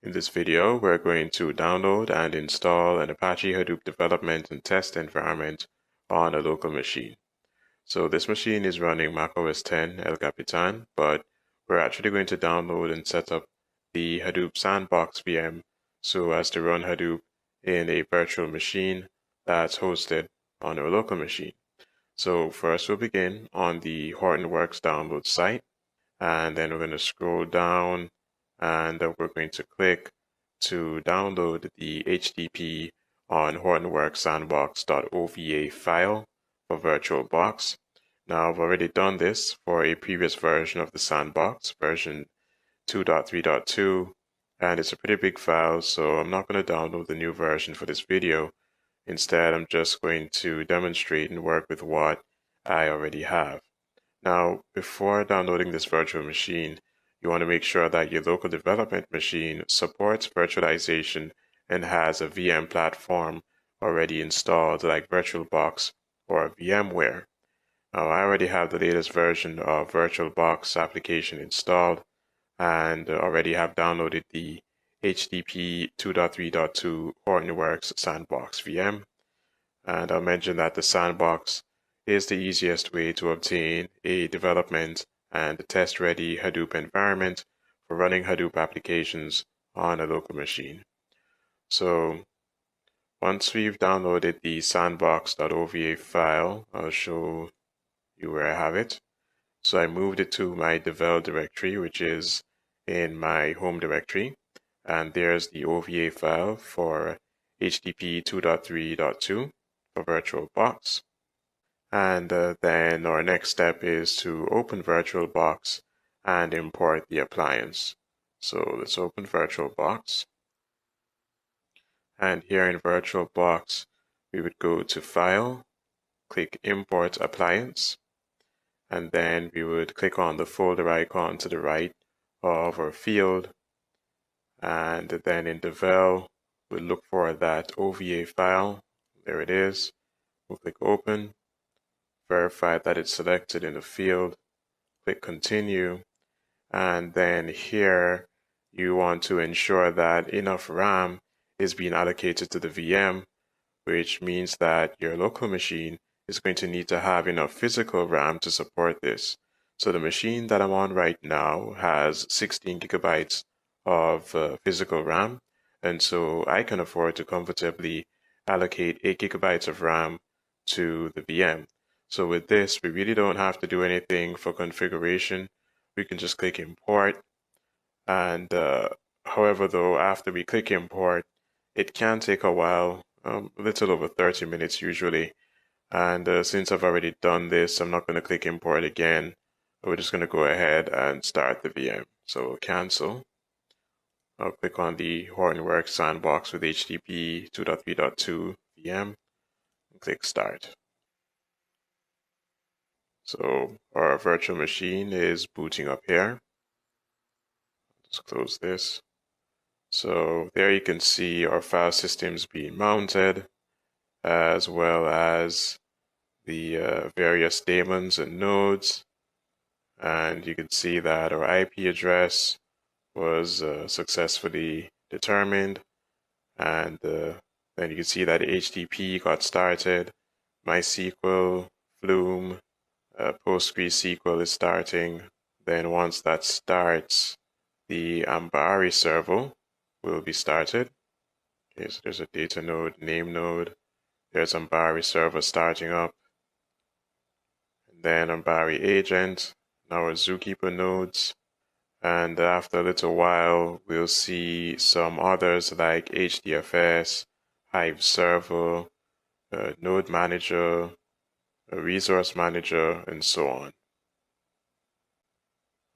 In this video, we're going to download and install an Apache Hadoop development and test environment on a local machine. So this machine is running macOS 10 El Capitan, but we're actually going to download and set up the Hadoop Sandbox VM so as to run Hadoop in a virtual machine that's hosted on our local machine. So first we'll begin on the Hortonworks download site, and then we're going to scroll down and we're going to click to download the HTTP on Hortonworks sandbox.ova file for VirtualBox. Now I've already done this for a previous version of the sandbox, version 2.3.2, and it's a pretty big file, so I'm not going to download the new version for this video. Instead, I'm just going to demonstrate and work with what I already have. Now, before downloading this virtual machine, you want to make sure that your local development machine supports virtualization and has a VM platform already installed like VirtualBox or VMware. Now, I already have the latest version of VirtualBox application installed and already have downloaded the HTTP 2.3.2 Hortonworks Sandbox VM. And I'll mention that the Sandbox is the easiest way to obtain a development and test-ready Hadoop environment for running Hadoop applications on a local machine. So once we've downloaded the sandbox.ova file, I'll show you where I have it. So I moved it to my devel directory, which is in my home directory. And there's the OVA file for HTTP 2.3.2 for VirtualBox. And then our next step is to open VirtualBox and import the appliance. So let's open VirtualBox. And here in VirtualBox, we would go to File, click Import Appliance, and then we would click on the folder icon to the right of our field. And then in Devel, we'll look for that OVA file. There it is. We'll click Open. Verify that it's selected in the field, click continue, and then here you want to ensure that enough RAM is being allocated to the VM, which means that your local machine is going to need to have enough physical RAM to support this. So the machine that I'm on right now has 16 gigabytes of physical RAM, and so I can afford to comfortably allocate 8 gigabytes of RAM to the VM. So with this, we really don't have to do anything for configuration. We can just click import. And however, though, after we click import, it can take a while, a little over 30 minutes usually. And since I've already done this, I'm not going to click import again. We're just going to go ahead and start the VM. So cancel. I'll click on the Hortonworks Sandbox with HTTP 2.3.2 VM and click start. So our virtual machine is booting up here. Just close this. So there you can see our file systems being mounted, as well as the various daemons and nodes. And you can see that our IP address was successfully determined. And then you can see that HTTP got started. MySQL, Flume, PostgreSQL is starting. Then once that starts, the Ambari server will be started. Okay, so there's a data node, name node. There's Ambari server starting up. And then Ambari agent, and our Zookeeper nodes. And after a little while, we'll see some others like HDFS, Hive server, node manager, a resource manager, and so on.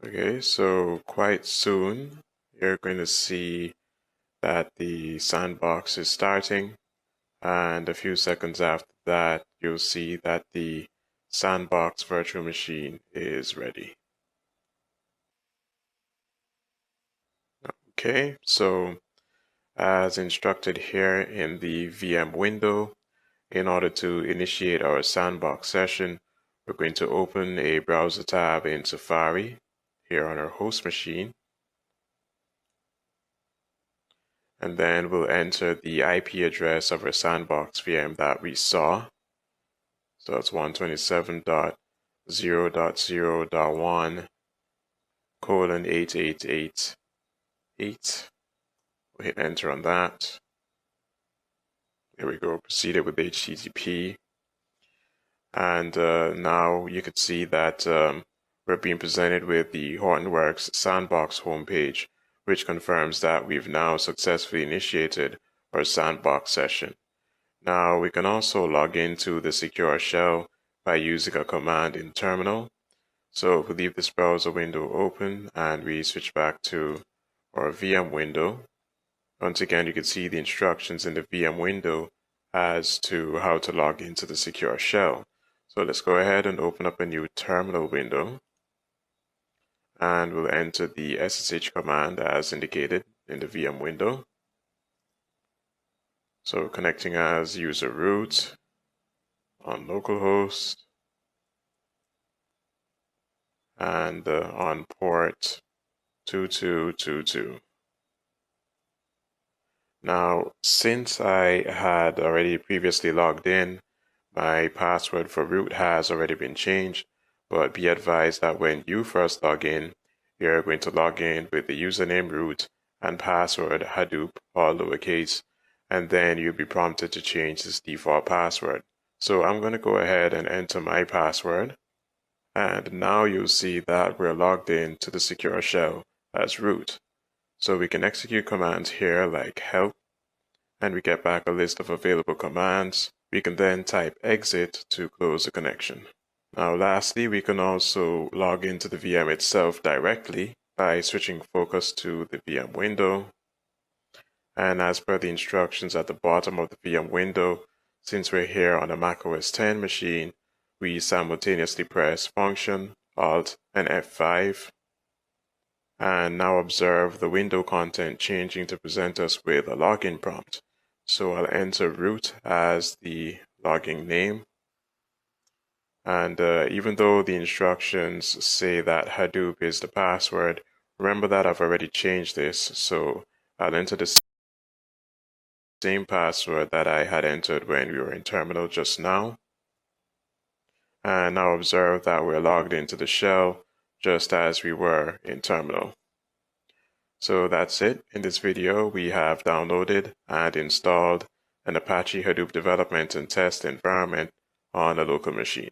Okay, so quite soon you're going to see that the sandbox is starting, and a few seconds after that you'll see that the sandbox virtual machine is ready. Okay, so as instructed here in the VM window, in order to initiate our sandbox session, we're going to open a browser tab in Safari here on our host machine. and then we'll enter the IP address of our sandbox VM that we saw. So it's 127.0.0.1:8888. We'll hit enter on that. There we go, proceeded with HTTP. And now you can see that we're being presented with the Hortonworks Sandbox homepage, which confirms that we've now successfully initiated our sandbox session. Now we can also log into the secure shell by using a command in terminal. So if we leave this browser window open and we switch back to our VM window, once again you can see the instructions in the VM window as to how to log into the secure shell. So let's go ahead and open up a new terminal window, and we'll enter the SSH command as indicated in the VM window. So connecting as user root on localhost and on port 2222. Now, since I had already previously logged in, my password for root has already been changed, but be advised that when you first log in, you're going to log in with the username root and password Hadoop, all lowercase, and then you'll be prompted to change this default password. So I'm going to go ahead and enter my password, and now you'll see that we're logged in to the secure shell as root. So we can execute commands here like help, and we get back a list of available commands. We can then type exit to close the connection. Now lastly, we can also log into the VM itself directly by switching focus to the VM window. And as per the instructions at the bottom of the VM window, since we're here on a macOS 10 machine, we simultaneously press Function, Alt, and F5. And now observe the window content changing to present us with a login prompt. So I'll enter root as the login name. And even though the instructions say that Hadoop is the password, remember that I've already changed this. So I'll enter the same password that I had entered when we were in terminal just now. And now observe that we're logged into the shell just as we were in terminal. So that's it. In this video, we have downloaded and installed an Apache Hadoop development and test environment on a local machine.